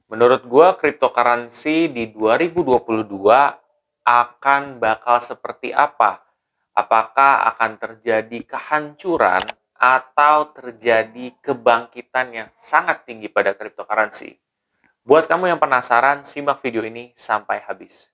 Menurut gua cryptocurrency di 2022 akan bakal seperti apa? Apakah akan terjadi kehancuran atau terjadi kebangkitan yang sangat tinggi pada cryptocurrency? Buat kamu yang penasaran, simak video ini sampai habis.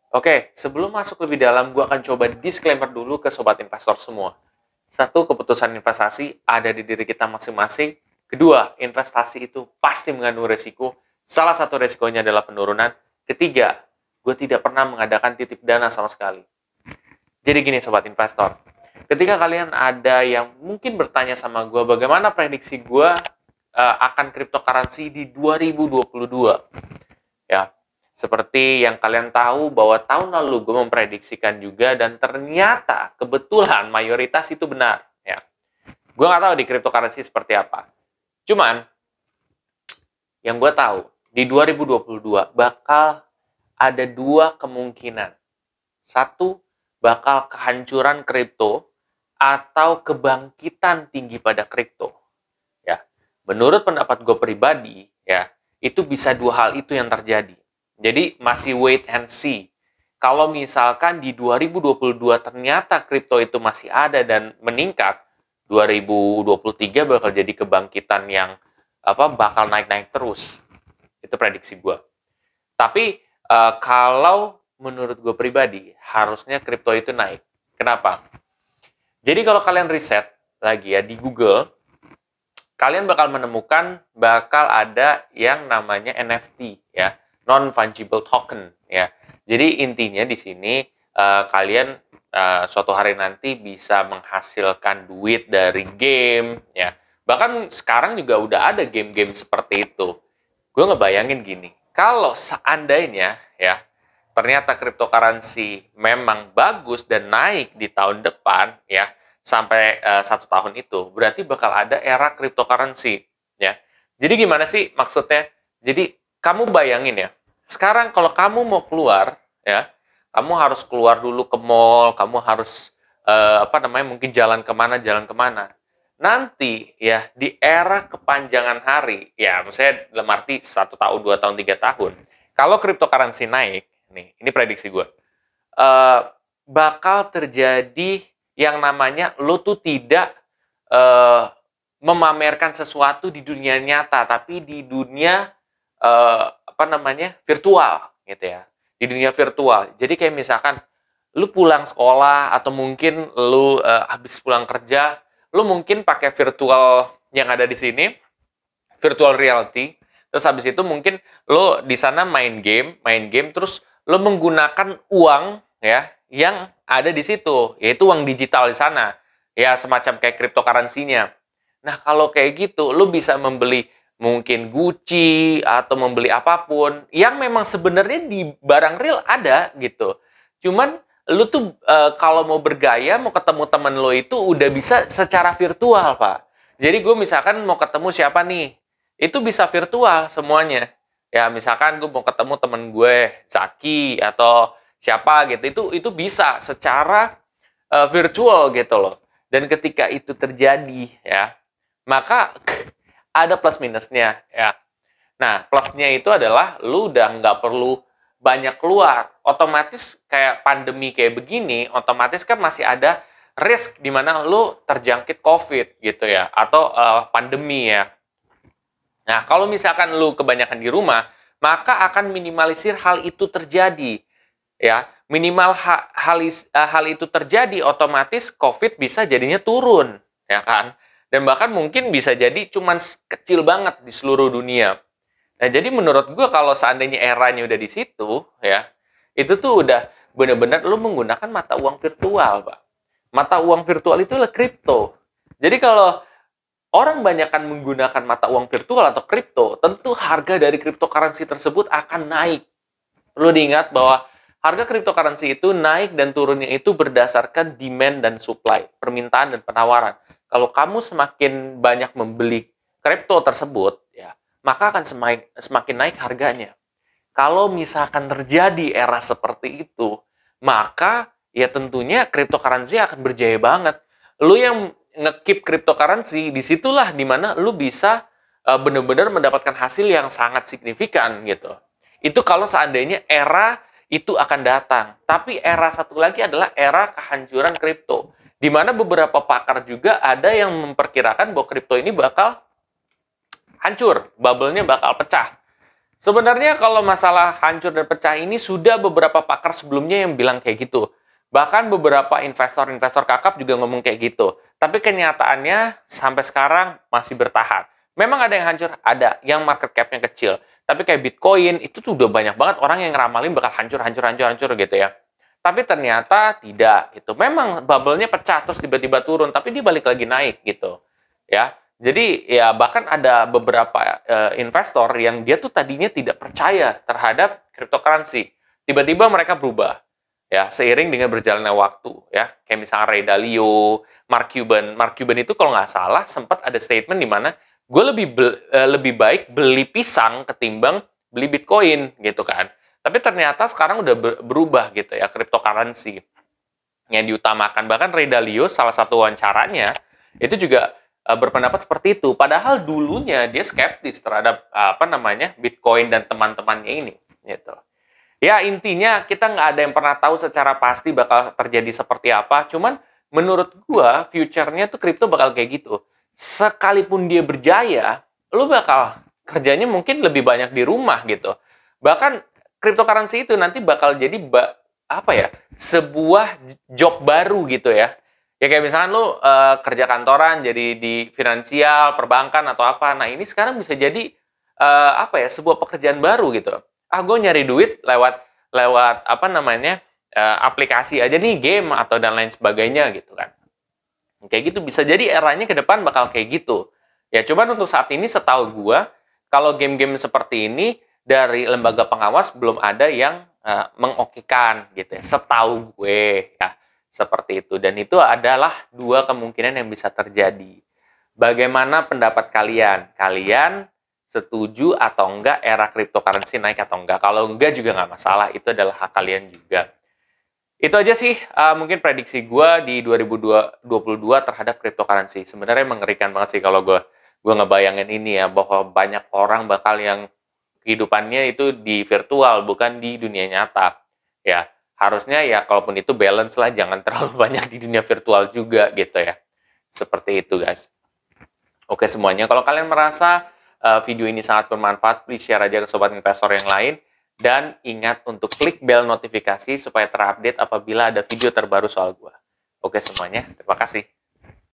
Oke, sebelum masuk lebih dalam, gue akan coba disclaimer dulu ke sobat investor semua. Satu, keputusan investasi ada di diri kita masing-masing. Kedua, investasi itu pasti mengandung resiko. Salah satu resikonya adalah penurunan. Ketiga, gue tidak pernah mengadakan titip dana sama sekali. Jadi gini sobat investor, ketika kalian ada yang mungkin bertanya sama gue, bagaimana prediksi gue akan cryptocurrency di 2022? Ya, seperti yang kalian tahu bahwa tahun lalu gue memprediksikan juga dan ternyata kebetulan mayoritas itu benar. Ya, gue nggak tahu di cryptocurrency seperti apa. Cuman yang gue tahu di 2022 bakal ada dua kemungkinan. Satu, bakal kehancuran kripto atau kebangkitan tinggi pada kripto. Ya, menurut pendapat gue pribadi, ya itu bisa dua hal itu yang terjadi. Jadi masih wait and see. Kalau misalkan di 2022 ternyata kripto itu masih ada dan meningkat, 2023 bakal jadi kebangkitan yang bakal naik-naik terus. Itu prediksi gue. Tapi kalau menurut gue pribadi, harusnya kripto itu naik. Kenapa? Jadi kalau kalian riset lagi ya di Google, kalian bakal menemukan bakal ada yang namanya NFT ya, non-fungible token ya. Jadi intinya di sini kalian suatu hari nanti bisa menghasilkan duit dari game ya. Bahkan sekarang juga udah ada game-game seperti itu. Gue ngebayangin gini, kalau seandainya ya ternyata cryptocurrency memang bagus dan naik di tahun depan ya, sampai 1 tahun itu, berarti bakal ada era cryptocurrency ya. Jadi gimana sih maksudnya? Jadi kamu bayangin ya, sekarang kalau kamu mau keluar ya, kamu harus keluar dulu ke mall, kamu harus mungkin jalan kemana. Nanti ya di era kepanjangan hari, ya maksudnya dalam arti 1 tahun, 2 tahun, 3 tahun, kalau cryptocurrency naik, nih ini prediksi gue, bakal terjadi yang namanya lo tuh tidak memamerkan sesuatu di dunia nyata, tapi di dunia virtual gitu ya, di dunia virtual. Jadi kayak misalkan lu pulang sekolah atau mungkin lu habis pulang kerja, lu mungkin pakai virtual yang ada di sini, virtual reality. Terus habis itu mungkin lu di sana main game, terus lu menggunakan uang ya yang ada di situ, yaitu uang digital di sana. Ya semacam kayak cryptocurrency-nya. Nah, kalau kayak gitu lu bisa membeli mungkin Gucci atau membeli apapun yang memang sebenarnya di barang real ada gitu. Cuman lu tuh kalau mau bergaya, mau ketemu temen lo itu udah bisa secara virtual, Pak. Jadi gue misalkan mau ketemu siapa nih, itu bisa virtual semuanya. Ya misalkan gue mau ketemu temen gue, Zaki atau siapa gitu, itu bisa secara virtual gitu loh. Dan ketika itu terjadi ya, maka ada plus minusnya ya. Nah, plusnya itu adalah lu udah nggak perlu banyak keluar. Otomatis kayak pandemi kayak begini, otomatis kan masih ada risk di mana lu terjangkit COVID gitu ya, atau pandemi ya. Nah, kalau misalkan lu kebanyakan di rumah, maka akan minimalisir hal itu terjadi. Ya, minimal hal itu terjadi, otomatis COVID bisa jadinya turun, ya kan? Dan bahkan mungkin bisa jadi cuman kecil banget di seluruh dunia. Nah, jadi menurut gue kalau seandainya eranya udah di situ, ya, itu tuh udah benar-benar lu menggunakan mata uang virtual, Pak. Mata uang virtual itu adalah kripto. Jadi kalau orang banyak kan menggunakan mata uang virtual atau kripto, tentu harga dari cryptocurrency tersebut akan naik. Perlu diingat bahwa harga cryptocurrency itu naik dan turunnya itu berdasarkan demand dan supply, permintaan dan penawaran. Kalau kamu semakin banyak membeli kripto tersebut, ya, maka akan semakin naik harganya. Kalau misalkan terjadi era seperti itu, maka ya tentunya cryptocurrency akan berjaya banget. Lu yang nge-keep cryptocurrency, disitulah dimana lu bisa benar-benar mendapatkan hasil yang sangat signifikan gitu. Itu kalau seandainya era itu akan datang. Tapi era satu lagi adalah era kehancuran kripto. Di mana beberapa pakar juga ada yang memperkirakan bahwa kripto ini bakal hancur, bubble-nya bakal pecah. Sebenarnya kalau masalah hancur dan pecah ini sudah beberapa pakar sebelumnya yang bilang kayak gitu. Bahkan beberapa investor-investor kakap juga ngomong kayak gitu. Tapi kenyataannya sampai sekarang masih bertahan. Memang ada yang hancur, ada yang market cap-nya kecil. Tapi kayak Bitcoin itu tuh udah banyak banget orang yang ngeramalin bakal hancur gitu ya. Tapi ternyata tidak gitu. Memang bubble-nya pecah terus tiba-tiba turun, tapi dia balik lagi naik gitu. Ya. Jadi ya bahkan ada beberapa investor yang dia tuh tadinya tidak percaya terhadap cryptocurrency. Tiba-tiba mereka berubah. Ya, seiring dengan berjalannya waktu ya. Kayak misalnya Ray Dalio, Mark Cuban. Mark Cuban itu kalau nggak salah sempat ada statement di mana gue lebih baik beli pisang ketimbang beli Bitcoin gitu kan. Tapi ternyata sekarang udah berubah gitu ya, cryptocurrency yang diutamakan. Bahkan Ray Dalio salah satu wawancaranya itu juga berpendapat seperti itu. Padahal dulunya dia skeptis terhadap Bitcoin dan teman-temannya ini. Gitu. Ya intinya kita nggak ada yang pernah tahu secara pasti bakal terjadi seperti apa. Cuman menurut gua future-nya tuh kripto bakal kayak gitu. Sekalipun dia berjaya, lu bakal kerjanya mungkin lebih banyak di rumah gitu. Bahkan cryptocurrency itu nanti bakal jadi sebuah job baru gitu ya. Ya kayak misalkan lu kerja kantoran jadi di finansial, perbankan atau apa. Nah, ini sekarang bisa jadi sebuah pekerjaan baru gitu. Gue nyari duit lewat aplikasi aja nih, game atau dan lain sebagainya gitu kan. Kayak gitu bisa jadi eranya ke depan bakal kayak gitu. Ya cuman untuk saat ini setahu gua kalau game-game seperti ini dari lembaga pengawas belum ada yang mengokekan gitu ya. Setahu gue ya. Seperti itu. Dan itu adalah dua kemungkinan yang bisa terjadi. Bagaimana pendapat kalian? Kalian setuju atau enggak era cryptocurrency naik atau enggak? Kalau enggak juga nggak masalah. Itu adalah hak kalian juga. Itu aja sih mungkin prediksi gue di 2022 terhadap cryptocurrency. Sebenarnya mengerikan banget sih kalau gue ngebayangin ini ya. Bahwa banyak orang bakal yang kehidupannya itu di virtual, bukan di dunia nyata. Ya. Harusnya ya kalaupun itu balance lah, jangan terlalu banyak di dunia virtual juga gitu ya. Seperti itu guys. Oke semuanya, kalau kalian merasa video ini sangat bermanfaat, please share aja ke sobat investor yang lain. Dan ingat untuk klik bel notifikasi supaya terupdate apabila ada video terbaru soal gua. Oke semuanya, terima kasih.